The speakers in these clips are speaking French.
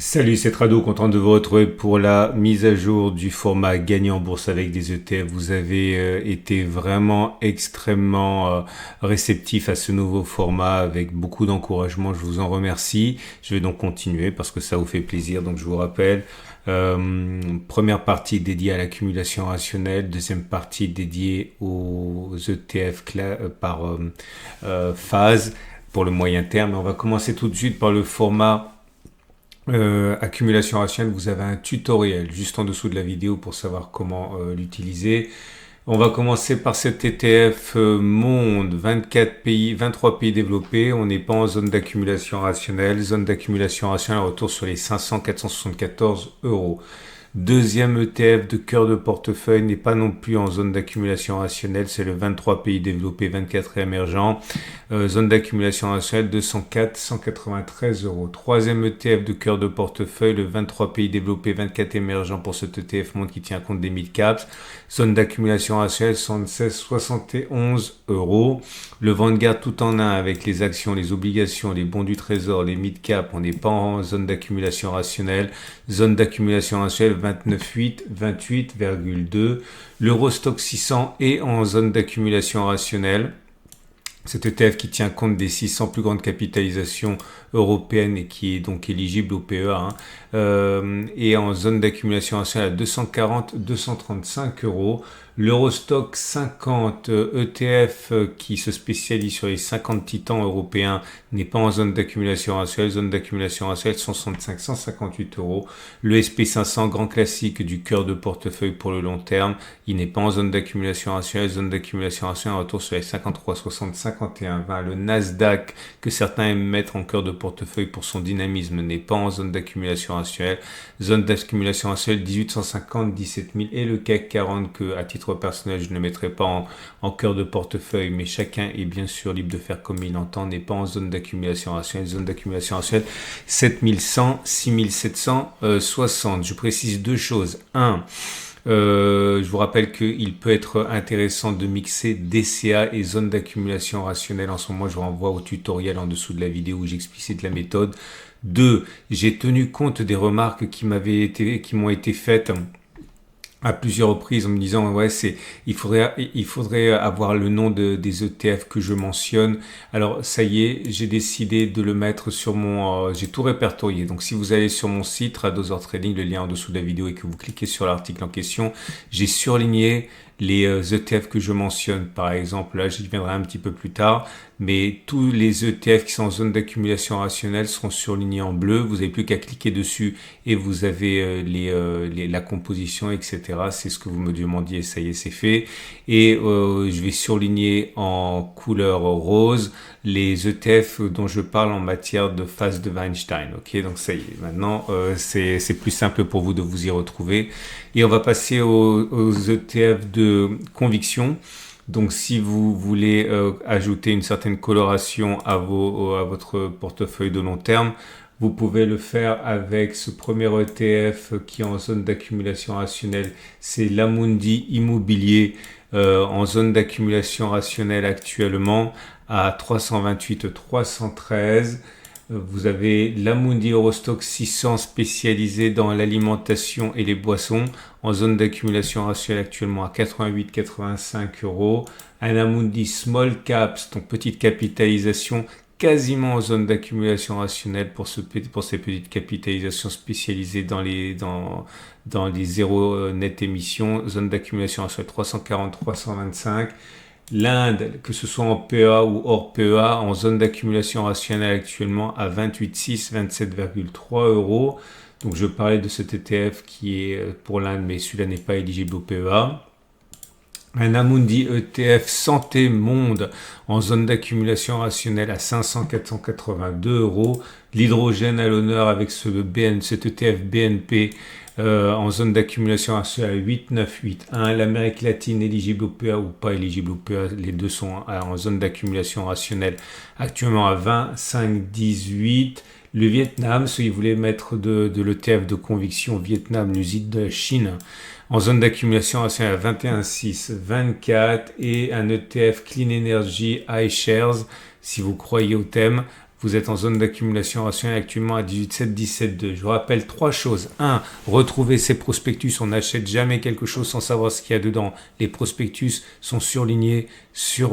Salut, c'est Trado, content de vous retrouver pour la mise à jour du format gagné en bourse avec des ETF. Vous avez été vraiment extrêmement réceptif à ce nouveau format avec beaucoup d'encouragement. Je vous en remercie. Je vais donc continuer parce que ça vous fait plaisir. Donc je vous rappelle, première partie dédiée à l'accumulation rationnelle, deuxième partie dédiée aux ETF par phase pour le moyen terme. On va commencer tout de suite par le format accumulation rationnelle. Vous avez un tutoriel juste en dessous de la vidéo pour savoir comment l'utiliser. On va commencer par cet ETF monde, 24 pays, 23 pays développés. On n'est pas en zone d'accumulation rationnelle. Zone d'accumulation rationnelle, retour sur les 500 474 euros. Deuxième ETF de cœur de portefeuille n'est pas non plus en zone d'accumulation rationnelle, c'est le 23 pays développés, 24 émergents. Zone d'accumulation rationnelle 204 193 euros. Troisième ETF de cœur de portefeuille, le 23 pays développés, 24 émergents pour cet ETF monde qui tient compte des mid-caps. Zone d'accumulation rationnelle 76 71 euros. Le Vanguard tout en un avec les actions, les obligations, les bons du trésor, les mid-caps. On n'est pas en zone d'accumulation rationnelle. Zone d'accumulation rationnelle 29,8, 28,2. L'Eurostock 600 est en zone d'accumulation rationnelle. Cet ETF qui tient compte des 600 plus grandes capitalisations européennes et qui est donc éligible au PEA est en zone d'accumulation rationnelle à 240-235 euros. L'Eurostock 50 ETF qui se spécialise sur les 50 titans européens n'est pas en zone d'accumulation rationnelle. Zone d'accumulation rationnelle 158 euros. Le SP500 grand classique du cœur de portefeuille pour le long terme, il n'est pas en zone d'accumulation rationnelle. Zone d'accumulation rationnelle retour sur les 53, 60, 51, 20. Le Nasdaq que certains aiment mettre en cœur de portefeuille pour son dynamisme n'est pas en zone d'accumulation rationnelle. Zone d'accumulation rationnelle 1850, 17 000 et le CAC 40 que à titre personnel je ne mettrai pas en cœur de portefeuille, mais chacun est bien sûr libre de faire comme il entend, n'est pas en zone d'accumulation rationnelle. Zone d'accumulation rationnelle 7100, 6760. Je précise deux choses. Un, je vous rappelle qu'il peut être intéressant de mixer DCA et zone d'accumulation rationnelle. En ce moment, je vous renvoie au tutoriel en dessous de la vidéo où j'explicite la méthode. Deux, j'ai tenu compte des remarques qui m'ont été faites à plusieurs reprises en me disant ouais il faudrait avoir le nom des ETF que je mentionne. Alors ça y est, j'ai décidé de le mettre sur mon j'ai tout répertorié. Donc si vous allez sur mon site Tradosaur Trading, le lien en dessous de la vidéo, et que vous cliquez sur l'article en question, j'ai surligné les ETF que je mentionne. Par exemple, là j'y viendrai un petit peu plus tard, mais tous les ETF qui sont en zone d'accumulation rationnelle seront surlignés en bleu. Vous n'avez plus qu'à cliquer dessus et vous avez la composition, etc. C'est ce que vous me demandiez, ça y est, c'est fait. Et je vais surligner en couleur rose les ETF dont je parle en matière de phase de Weinstein. Ok, donc ça y est, maintenant c'est plus simple pour vous de vous y retrouver. Et on va passer aux ETF de conviction. Donc si vous voulez ajouter une certaine coloration à votre portefeuille de long terme, vous pouvez le faire avec ce premier ETF qui est en zone d'accumulation rationnelle. C'est l'Amundi Immobilier en zone d'accumulation rationnelle actuellement à 328 313. Vous avez l'Amundi Eurostock 600 spécialisé dans l'alimentation et les boissons en zone d'accumulation rationnelle actuellement à 88,85 euros. Un Amundi Small Caps, donc petite capitalisation, quasiment en zone d'accumulation rationnelle pour ces petites capitalisations spécialisées dans les zéro net émissions. Zone d'accumulation rationnelle 340-325. L'Inde, que ce soit en PEA ou hors PEA, en zone d'accumulation rationnelle actuellement à 28,6, 27,3 euros. Donc je parlais de cet ETF qui est pour l'Inde, mais celui-là n'est pas éligible au PEA. Un Amundi ETF Santé Monde en zone d'accumulation rationnelle à 500 482 euros. L'hydrogène à l'honneur avec cet ETF BNP en zone d'accumulation rationnelle à 8981. L'Amérique latine éligible au PEA ou pas éligible au PEA, les deux sont en zone d'accumulation rationnelle actuellement à 25,18. Le Vietnam, si vous voulez mettre de l'ETF de conviction Vietnam, l'usine de Chine, en zone d'accumulation rationnelle à 21,6, 24, et un ETF Clean Energy iShares, si vous croyez au thème, Vous êtes en zone d'accumulation rationnelle actuellement à 18,7, 17,2. Je vous rappelle 3 choses. 1. Retrouvez ces prospectus. On n'achète jamais quelque chose sans savoir ce qu'il y a dedans. Les prospectus sont surlignés sur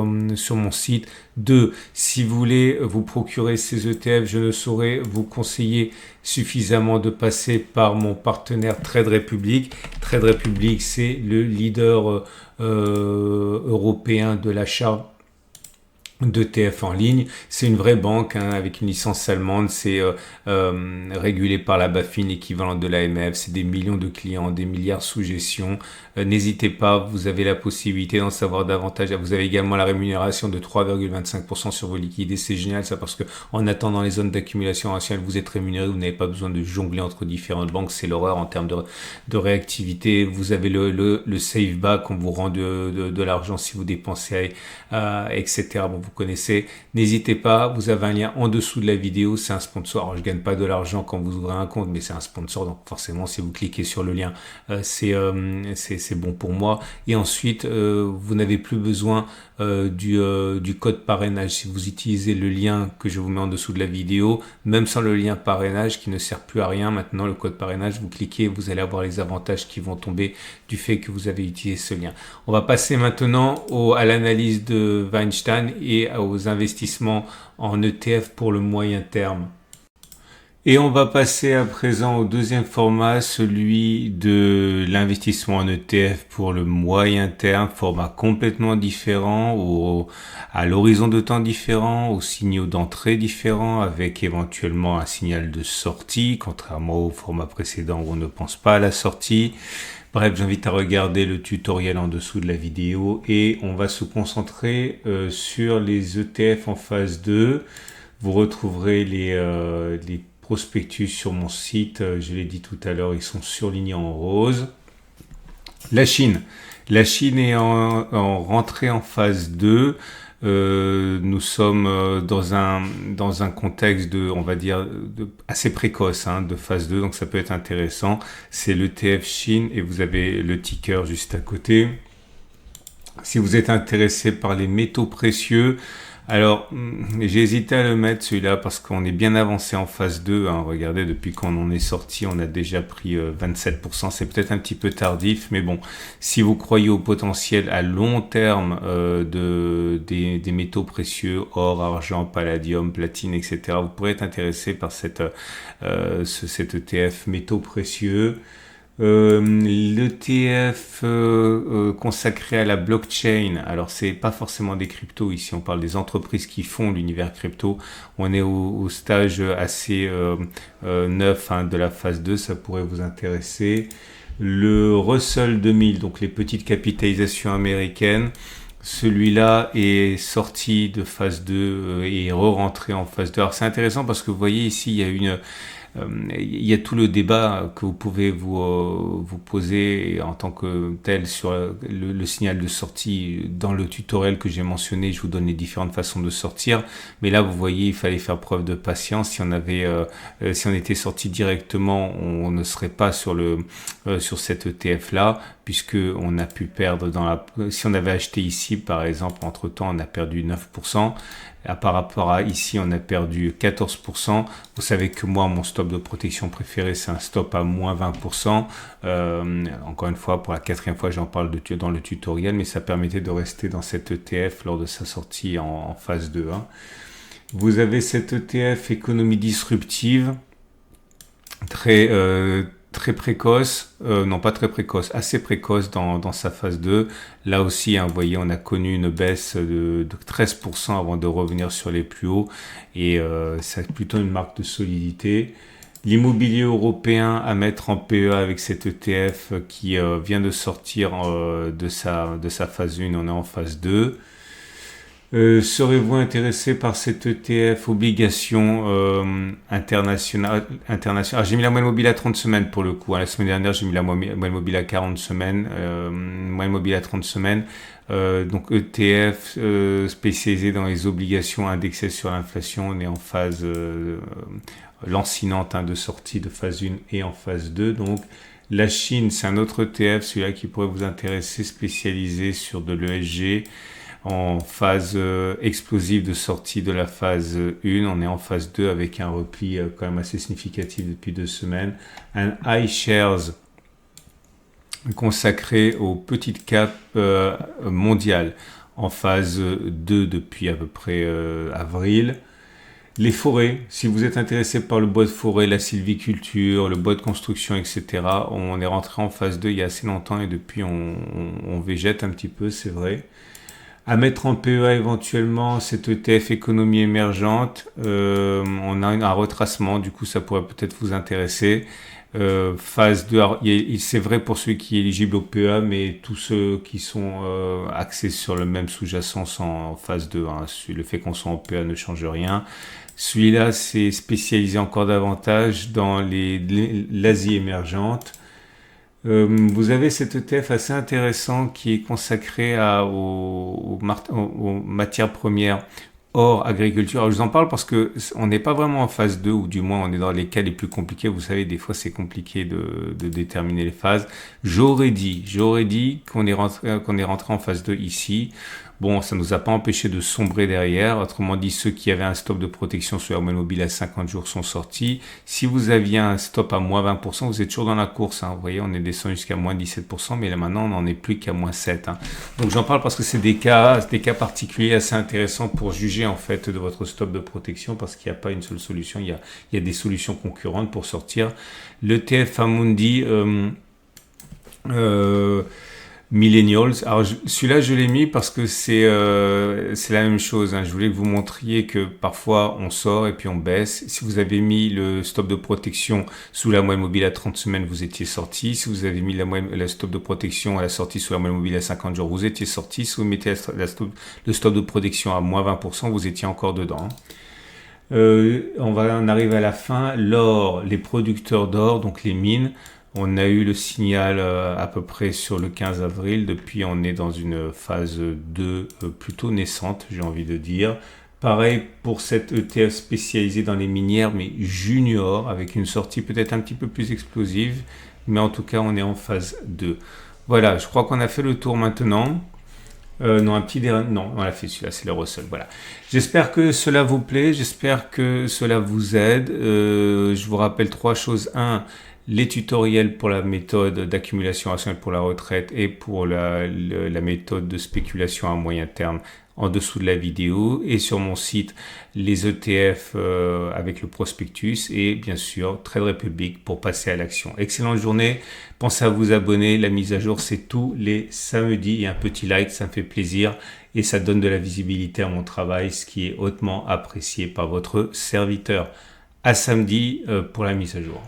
mon site. 2. Si vous voulez vous procurer ces ETF, je ne saurais vous conseiller suffisamment de passer par mon partenaire Trade Republic. Trade Republic, c'est le leader européen de l'achat d'ETF en ligne. C'est une vraie banque avec une licence allemande. C'est régulé par la BaFin, l'équivalent de l'AMF. C'est des millions de clients, des milliards sous gestion. N'hésitez pas, vous avez la possibilité d'en savoir davantage. Vous avez également la rémunération de 3,25% sur vos liquides. Et c'est génial ça, parce que en attendant les zones d'accumulation rationnelle, vous êtes rémunéré. Vous n'avez pas besoin de jongler entre différentes banques. C'est l'horreur en termes de réactivité. Vous avez le save back. On vous rend de l'argent si vous dépensez, etc. Bon, vous connaissez. N'hésitez pas. Vous avez un lien en dessous de la vidéo. C'est un sponsor. Alors, je gagne pas de l'argent quand vous ouvrez un compte, mais c'est un sponsor. Donc, forcément, si vous cliquez sur le lien, c'est bon pour moi. Et ensuite, vous n'avez plus besoin du code parrainage. Si vous utilisez le lien que je vous mets en dessous de la vidéo, même sans le lien parrainage qui ne sert plus à rien, maintenant le code parrainage, vous cliquez, vous allez avoir les avantages qui vont tomber du fait que vous avez utilisé ce lien. On va passer maintenant à l'analyse de Weinstein et aux investissements en ETF pour le moyen terme. Et on va passer à présent au deuxième format, celui de l'investissement en ETF pour le moyen terme, format complètement différent, à l'horizon de temps différent, aux signaux d'entrée différents, avec éventuellement un signal de sortie, contrairement au format précédent où on ne pense pas à la sortie. Bref, j'invite à regarder le tutoriel en dessous de la vidéo et on va se concentrer sur les ETF en phase 2. Vous retrouverez les prospectus sur mon site, je l'ai dit tout à l'heure, ils sont surlignés en rose. La Chine est en rentrée en phase 2. Nous sommes dans un contexte on va dire, assez précoce, de phase 2, donc ça peut être intéressant. C'est l'ETF Chine et vous avez le ticker juste à côté. Si vous êtes intéressé par les métaux précieux, alors, j'ai hésité à le mettre celui-là parce qu'on est bien avancé en phase 2. Regardez, depuis qu'on en est sorti, on a déjà pris 27%. C'est peut-être un petit peu tardif, mais bon, si vous croyez au potentiel à long terme des métaux précieux, or, argent, palladium, platine, etc., vous pourrez être intéressé par cet ETF métaux précieux. L'ETF consacré à la blockchain, alors c'est pas forcément des cryptos ici, on parle des entreprises qui font l'univers crypto. On est au stage assez neuf de la phase 2, ça pourrait vous intéresser. Le Russell 2000, donc les petites capitalisations américaines, celui-là est sorti de phase 2 et est re-rentré en phase 2. Alors c'est intéressant parce que vous voyez ici, il y a tout le débat que vous pouvez vous poser en tant que tel sur le signal de sortie. Dans le tutoriel que j'ai mentionné, je vous donne les différentes façons de sortir. Mais là, vous voyez, il fallait faire preuve de patience. Si on était sorti directement, on ne serait pas sur cet ETF là, puisque on a pu perdre si on avait acheté ici, par exemple, entre-temps, on a perdu 9%. Par rapport à ici, on a perdu 14%. Vous savez que moi, mon stop de protection préféré, c'est un stop à moins 20%. Encore une fois, pour la 4e fois, j'en parle dans le tutoriel, mais ça permettait de rester dans cet ETF lors de sa sortie en phase 2. Vous avez cet ETF économie disruptive, très précoce, non pas très précoce, assez précoce dans sa phase 2. Là aussi, vous voyez, on a connu une baisse de 13% avant de revenir sur les plus hauts et c'est plutôt une marque de solidité. L'immobilier européen à mettre en PEA avec cet ETF qui vient de sortir de sa phase 1, on est en phase 2. Serez-vous intéressé par cet ETF obligation internationale? Alors, j'ai mis la moyenne mobile à 30 semaines pour le coup. La semaine dernière, j'ai mis la moyenne mobile à 40 semaines. Moyenne mobile à 30 semaines. Donc ETF spécialisé dans les obligations indexées sur l'inflation. On est en phase lancinante de sortie de phase 1 et en phase 2. Donc la Chine, c'est un autre ETF, celui-là qui pourrait vous intéresser, spécialisé sur de l'ESG. en phase explosive de sortie de la phase 1. On est en phase 2 avec un repli quand même assez significatif depuis 2 semaines. Un iShares consacré aux petites caps mondiales en phase 2 depuis à peu près avril. Les forêts, si vous êtes intéressé par le bois de forêt, la sylviculture, le bois de construction, etc., on est rentré en phase 2 il y a assez longtemps et depuis on végète un petit peu, c'est vrai. À mettre en PEA éventuellement, cette ETF économie émergente, on a un retracement, du coup ça pourrait peut-être vous intéresser. Phase 2, c'est vrai pour ceux qui sont éligibles au PEA, mais tous ceux qui sont axés sur le même sous-jacent sont en phase 2. Hein. Le fait qu'on soit en PEA ne change rien. Celui-là, c'est spécialisé encore davantage dans l'Asie émergente. Vous avez cet ETF assez intéressant qui est consacré aux matières premières hors agriculture. Alors, je vous en parle parce que on n'est pas vraiment en phase 2, ou du moins on est dans les cas les plus compliqués. Vous savez, des fois c'est compliqué de déterminer les phases. J'aurais dit qu'on est rentré en phase 2 ici. Bon, ça ne nous a pas empêché de sombrer derrière. Autrement dit, ceux qui avaient un stop de protection sur la moyenne mobile à 50 jours sont sortis. Si vous aviez un stop à moins 20%, vous êtes toujours dans la course. Hein. Vous voyez, on est descendu jusqu'à moins 17%, mais là maintenant, on n'en est plus qu'à moins 7%. Hein. Donc j'en parle parce que c'est des cas particuliers assez intéressants pour juger en fait de votre stop de protection, parce qu'il n'y a pas une seule solution. Il y a des solutions concurrentes pour sortir. Le TF Amundi... Millennials. Alors celui-là je l'ai mis parce que c'est la même chose. Hein. Je voulais que vous montriez que parfois on sort et puis on baisse. Si vous avez mis le stop de protection sous la moyenne mobile à 30 semaines, vous étiez sorti. Si vous avez mis le stop de protection à la sortie sous la moyenne mobile à 50 jours, vous étiez sorti. Si vous mettez le stop de protection à moins 20%, vous étiez encore dedans. On arrive à la fin. L'or, les producteurs d'or, donc les mines. On a eu le signal à peu près sur le 15 avril. Depuis, on est dans une phase 2 plutôt naissante, j'ai envie de dire. Pareil pour cette ETF spécialisée dans les minières, mais junior, avec une sortie peut-être un petit peu plus explosive. Mais en tout cas, on est en phase 2. Voilà, je crois qu'on a fait le tour maintenant. Non, un petit dernier. Non, on l'a fait celui-là, c'est le Russell. Voilà. J'espère que cela vous plaît, j'espère que cela vous aide. Je vous rappelle 3 choses. 1, les tutoriels pour la méthode d'accumulation rationnelle pour la retraite et pour la méthode de spéculation à moyen terme en dessous de la vidéo, et sur mon site les ETF avec le prospectus, et bien sûr Trade Republic pour passer à l'action. Excellente journée, pensez à vous abonner, la mise à jour c'est tous les samedis, et un petit like ça me fait plaisir et ça donne de la visibilité à mon travail, ce qui est hautement apprécié par votre serviteur. À samedi pour la mise à jour.